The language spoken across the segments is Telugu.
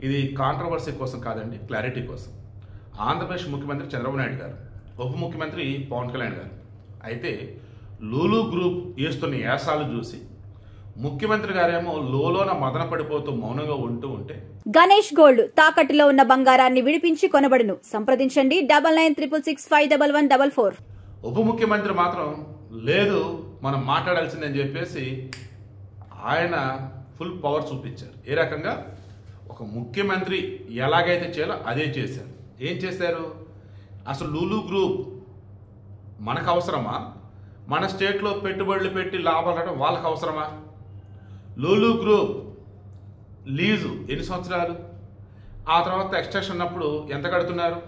ఇది కాంట్రవర్సీ కోసం కాదండి, క్లారిటీ కోసం. ఆంధ్రప్రదేశ్ ముఖ్యమంత్రి చంద్రబాబు నాయుడు గారు, ఉప ముఖ్యమంత్రి పవన్ కళ్యాణ్ గారు అయితే లూలు గ్రూప్ వేస్తున్న యాసాలు చూసి ముఖ్యమంత్రి గారేమో లోలోన మదన పడిపోతూ మౌనంగా ఉంటే గణేష్ గోల్డ్ తాకట్టులో ఉన్న బంగారాన్ని విడిపించి కొనబడును. సంప్రదించండి 9966651144. ఉప ముఖ్యమంత్రి మాత్రం లేదు మనం మాట్లాడాల్సిందని చెప్పేసి ఆయన ఫుల్ పవర్ చూపించారు. ఏ రకంగా ఒక ముఖ్యమంత్రి ఎలాగైతే చేయాలో అదే చేశారు. ఏం చేశారు? అసలు లూలు గ్రూప్ మనకు అవసరమా? మన స్టేట్లో పెట్టుబడులు పెట్టి లాభాలు రావడం వాళ్ళకి అవసరమా? లూలు గ్రూప్ లీజు ఎన్ని సంవత్సరాలు, ఆ తర్వాత ఎక్స్ట్రాక్షన్ ఉన్నప్పుడు ఎంత కడుతున్నారు?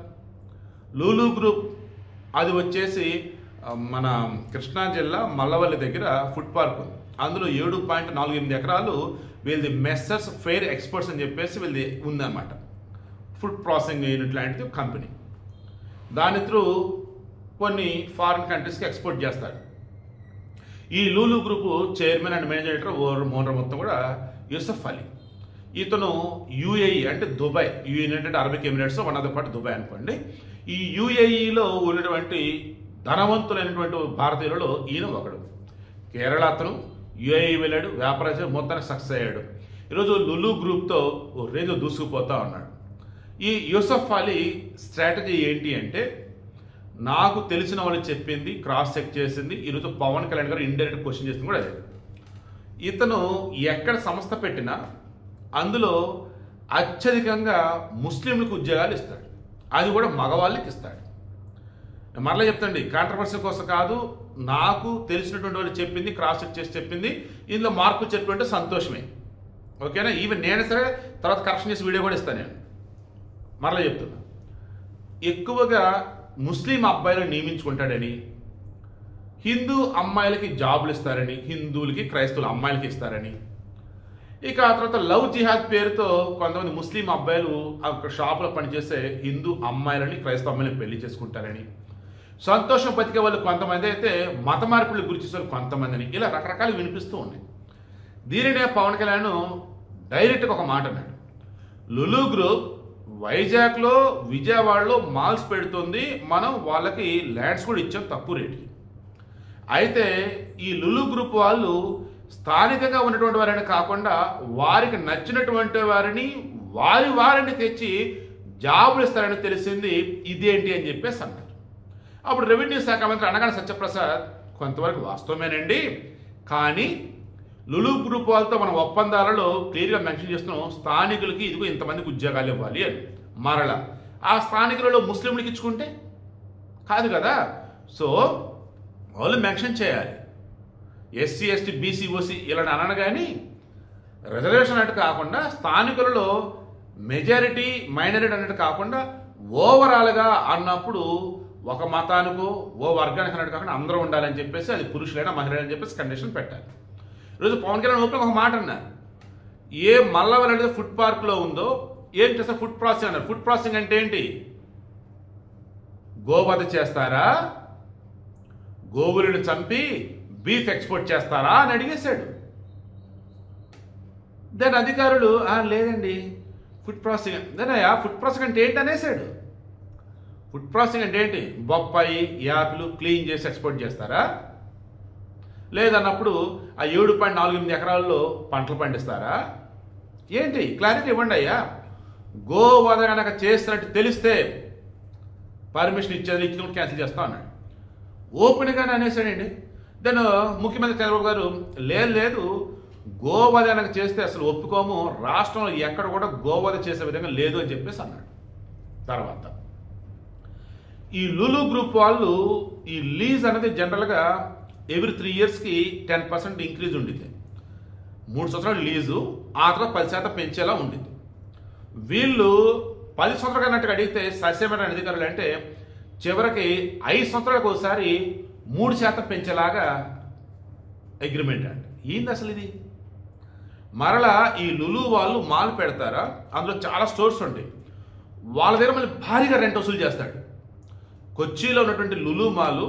లూలు గ్రూప్ అది వచ్చేసి మన కృష్ణా జిల్లా మల్లవల్లి దగ్గర ఫుడ్ పార్క్ ఉంది. అందులో 7.48 ఎకరాలు వీళ్ళది మెస్సర్స్ ఫెయిర్ ఎక్స్పర్ట్స్ అని చెప్పేసి వీళ్ళది ఉందన్నమాట. ఫుడ్ ప్రాసెసింగ్ యూనిట్ లాంటిది కంపెనీ. దాని త్రూ కొన్ని ఫారిన్ కంట్రీస్కి ఎక్స్పోర్ట్ చేస్తాడు. ఈ Lulu group chairman and manager director owner మొత్తం కూడా యూసఫ్ అలీ. ఇతను యూఏఈ అంటే Dubai, United Arabic Emirates one of the part Dubai అనుకోండి. ఈ యూఏఈలో ఉన్నటువంటి ధనవంతులైనటువంటి భారతీయులలో ఈయన ఒకడు. కేరళ అతను యూఏఈ వెళ్ళాడు, వ్యాపారం మొత్తానికి సక్సెస్ అయ్యాడు. ఈరోజు లులు గ్రూప్తో ఓ రేంజ్ దూసుకుపోతా ఉన్నాడు. ఈ యూసఫ్ అలీ స్ట్రాటజీ ఏంటి అంటే, నాకు తెలిసిన వాళ్ళు చెప్పింది క్రాస్ చెక్ చేసింది. ఈరోజు పవన్ కళ్యాణ్ గారు ఇండైరెక్ట్ క్వశ్చన్ చేసింది కూడా అదే. ఇతను ఎక్కడ సంస్థ పెట్టినా అందులో అత్యధికంగా ముస్లింలకు ఉద్యోగాలు ఇస్తాడు, అది కూడా మగవాళ్ళకి ఇస్తాడు. మరలా చెప్తండి, కాంట్రవర్సీ కోసం కాదు, నాకు తెలిసినటువంటి వాళ్ళు చెప్పింది క్రాస్ చెక్ చేసి చెప్పింది, ఇందులో మార్పులు చెప్పినట్టు సంతోషమే, ఓకేనా? ఈవెన్ నేను సరే తర్వాత కరెక్షన్ చేసి వీడియో కూడా ఇస్తాను. నేను మరలా చెప్తున్నా, ఎక్కువగా ముస్లిం అబ్బాయిలను నియమించుకుంటాడని, హిందూ అమ్మాయిలకి జాబులు ఇస్తారని, హిందువులకి క్రైస్తవుల అమ్మాయిలకి ఇస్తారని, ఇక ఆ తర్వాత లవ్ జిహాద్ పేరుతో కొంతమంది ముస్లిం అబ్బాయిలు అక్కడ షాపులో పనిచేసే హిందూ అమ్మాయిలని క్రైస్తవ అమ్మాయిలను పెళ్లి చేసుకుంటారని, సంతోషం బతికే వాళ్ళు కొంతమంది అయితే మత మార్పులు గురి చేసే వాళ్ళు కొంతమందిని, ఇలా రకరకాలు వినిపిస్తూ ఉన్నాయి. దీనినే పవన్ కళ్యాణ్ డైరెక్ట్గా ఒక మాట అన్నాడు. లులు గ్రూప్ వైజాగ్లో విజయవాడలో మాల్స్ పెడుతుంది, మనం వాళ్ళకి ల్యాండ్స్ కూడా ఇచ్చాం తక్కువ రేటుకి. అయితే ఈ లులు గ్రూప్ వాళ్ళు స్థానికంగా ఉన్నటువంటి వారిని కాకుండా వారికి నచ్చినటువంటి వారిని వారిని తెచ్చి జాబులు ఇస్తారని తెలిసింది, ఇదేంటి అని చెప్పేసి అన్నారు. అప్పుడు రెవెన్యూ శాఖ మంత్రి అనగానే సత్యప్రసాద్, కొంతవరకు వాస్తవమేనండి, కానీ లులు గ్రూప్ వాళ్ళతో మనం ఒప్పందాలలో క్లియర్గా మెన్షన్ చేస్తున్నాం, స్థానికులకి ఇదిగో ఇంతమందికి ఉద్యోగాలు ఇవ్వాలి అని. మరలా ఆ స్థానికులలో ముస్లింలకు ఇచ్చుకుంటే కాదు కదా. సో వాళ్ళు మెన్షన్ చేయాలి, ఎస్సీ ఎస్టీ బీసీ ఓసీ ఇలా అనను, కానీ రిజర్వేషన్ అన్నట్టు కాకుండా స్థానికులలో మెజారిటీ మైనారిటీ అన్నట్టు కాకుండా ఓవరాల్గా అన్నప్పుడు ఒక మతానికో ఓ వర్గానికి అన్నట్టు కాకుండా అందరూ ఉండాలని చెప్పేసి, అది పురుషులైనా మహిళలని చెప్పేసి కండిషన్ పెట్టాలి. ఈరోజు పవన్ కళ్యాణ్ ఓపెన్ ఒక మాట అన్నారు, ఏ మల్లవల్లి అనేది ఫుడ్ పార్క్లో ఉందో ఏం చేస్తారు? ఫుడ్ ప్రాసెసింగ్ అన్నారు. ఫుడ్ ప్రాసెసింగ్ అంటే ఏంటి? గోవధ చేస్తారా, గోవులను చంపి బీఫ్ ఎక్స్పోర్ట్ చేస్తారా అని అడిగేశాడు. దాని అధికారులు లేదండి ఫుడ్ ప్రాసెసింగ్, దాని ఫుడ్ ప్రాసెసింగ్ అంటే ఏంటి అనేసాడు. ఫుడ్ ప్రాసెసింగ్ అంటే ఏంటి? బొప్పాయి యాపిల్ క్లీన్ చేసి ఎక్స్పోర్ట్ చేస్తారా? లేదన్నప్పుడు ఆ 7.48 ఎకరాల్లో పంటలు పండిస్తారా? ఏంటి క్లారిటీ ఇవ్వండి అయ్యా. గోవధ కనుక చేస్తున్నట్టు తెలిస్తే పర్మిషన్ ఇచ్చేది ఇచ్చిన క్యాన్సిల్ చేస్తా అన్నాడు. ఓపెన్గానే అనేసాడండి. దెన్ ముఖ్యమంత్రి చంద్రబాబు గారు లేదు గోవధ కనుక చేస్తే అసలు ఒప్పుకోము, రాష్ట్రంలో ఎక్కడ కూడా గోవధ చేసే విధంగా లేదు అని చెప్పేసి అన్నాడు. తర్వాత ఈ లులు గ్రూప్ వాళ్ళు ఈ లీజ్ అనేది జనరల్గా ఎవ్రీ 3 ఇయర్స్కి 10% ఇంక్రీజ్ ఉండింది. 3 సంవత్సరాలు లీజు, ఆ తర్వాత 10% పెంచేలా ఉండింది. వీళ్ళు 10 సంవత్సరాలు అన్నట్టుగా అడిగితే సస్యమైన అధికారులు అంటే చివరికి 5 సంవత్సరాలకు ఒకసారి 3% పెంచేలాగా అగ్రిమెంట్ అండి. ఏంది అసలు ఇది? మరలా ఈ లులు వాళ్ళు మాల్ పెడతారా, అందులో చాలా స్టోర్స్ ఉంటాయి, వాళ్ళ దగ్గర మళ్ళీ భారీగా రెంట్ వసూలు చేస్తాడు. కొచ్చిలో ఉన్నటువంటి లులు మాల్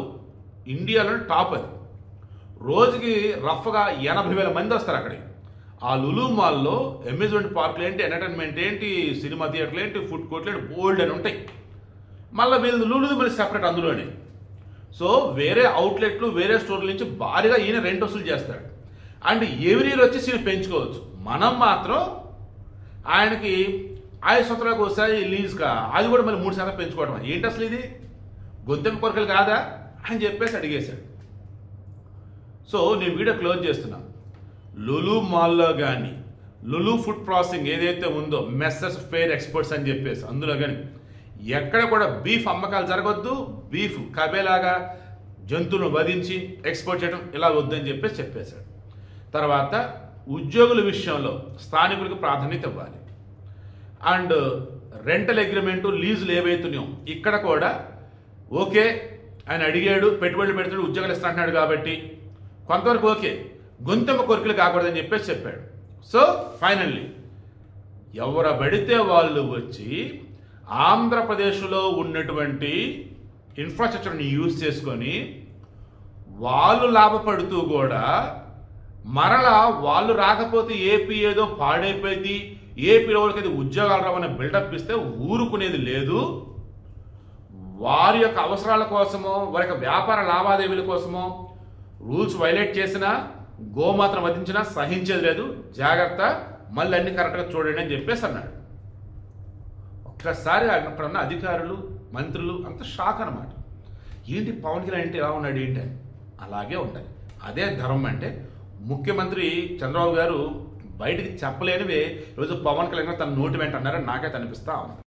ఇండియాలో టాప్. అది రోజుకి రఫ్గా 80,000 మంది వస్తారు అక్కడికి. ఆ లులు మాల్లో అమ్యూజ్మెంట్ పార్కులు ఏంటి, ఎంటర్టైన్మెంట్ ఏంటి, సినిమా థియేటర్లు ఏంటి, ఫుడ్ కోర్ట్లు ఏంటి, బోల్డ్ అని ఉంటాయి. మళ్ళీ వీళ్ళు లులుది మళ్ళీ సెపరేట్ అందులోనే. సో వేరే అవుట్లెట్లు వేరే స్టోర్ల నుంచి భారీగా ఈయన రెంట్ వసూలు చేస్తాడు. అండ్ ఎవ్రీ ఇయర్ వచ్చి ఈయన పెంచుకోవచ్చు. మనం మాత్రం ఆయనకి 5 సంవత్సరాలకు ఒకసారి లీజ్గా అది కూడా మళ్ళీ 3% పెంచుకోవడం. ఏంటి అసలు ఇది గొంతెమ్మ కొరకలు కాదా అని చెప్పేసి అడిగేశాడు. సో నేను వీడియో క్లోజ్ చేస్తున్నాను. లులు మాల్లో కానీ లులు ఫుడ్ ప్రాసెసింగ్ ఏదైతే ఉందో మెస్సర్స్ ఫెయిర్ ఎక్స్పర్ట్స్ అని చెప్పేసి అందులో కానీ ఎక్కడ కూడా బీఫ్ అమ్మకాలు జరగొద్దు, బీఫ్ కబేలాగా జంతువులను వధించి ఎక్స్పోర్ట్ చేయడం ఇలా వద్దని చెప్పేసి చెప్పేశాడు. తర్వాత ఉద్యోగుల విషయంలో స్థానికులకు ప్రాధాన్యత ఇవ్వాలి. అండ్ రెంటల్ అగ్రిమెంటు లీజులు ఏవైతున్నాయో ఇక్కడ కూడా ఓకే ఆయన అడిగాడు, పెట్టుబడులు పెడుతున్నాడు, ఉద్యోగాలు ఇస్తా అంటున్నాడు కాబట్టి కొంతవరకు ఓకే, గొంతెమ్మ కొరికలు కాకూడదని చెప్పేసి చెప్పాడు. సో ఫైనల్లీ ఎవరు పడితే వాళ్ళు వచ్చి ఆంధ్రప్రదేశ్లో ఉన్నటువంటి ఇన్ఫ్రాస్ట్రక్చర్ని యూజ్ చేసుకొని వాళ్ళు లాభపడుతూ కూడా మరలా వాళ్ళు రాకపోతే ఏపీ ఏదో పాడైపోయింది, ఏపీలో వాళ్ళకైతే ఉద్యోగాలు రావని బిల్డప్ ఇస్తే ఊరుకునేది లేదు. వారి యొక్క అవసరాల కోసమో వారి యొక్క వ్యాపార లావాదేవీల కోసమో రూల్స్ వైలేట్ చేసినా గోమాతను వధించినా సహించేది లేదు, జాగ్రత్త, మళ్ళీ అన్ని కరెక్ట్గా చూడండి అని చెప్పేసి అన్నాడు. ఒక్కసారి అక్కడ ఉన్న అధికారులు మంత్రులు అంత షాక్ అన్నమాట. ఏంటి పవన్ కళ్యాణ్ అంటే ఎలా ఉన్నాడు ఏంటి అని. అలాగే ఉండాలి. అదే ధర్మం అంటే ముఖ్యమంత్రి చంద్రబాబు గారు బయటికి చెప్పలేనివే ఈరోజు పవన్ కళ్యాణ్ తన నోటి వెంట అన్నారని నాకైతే అనిపిస్తా ఉంది.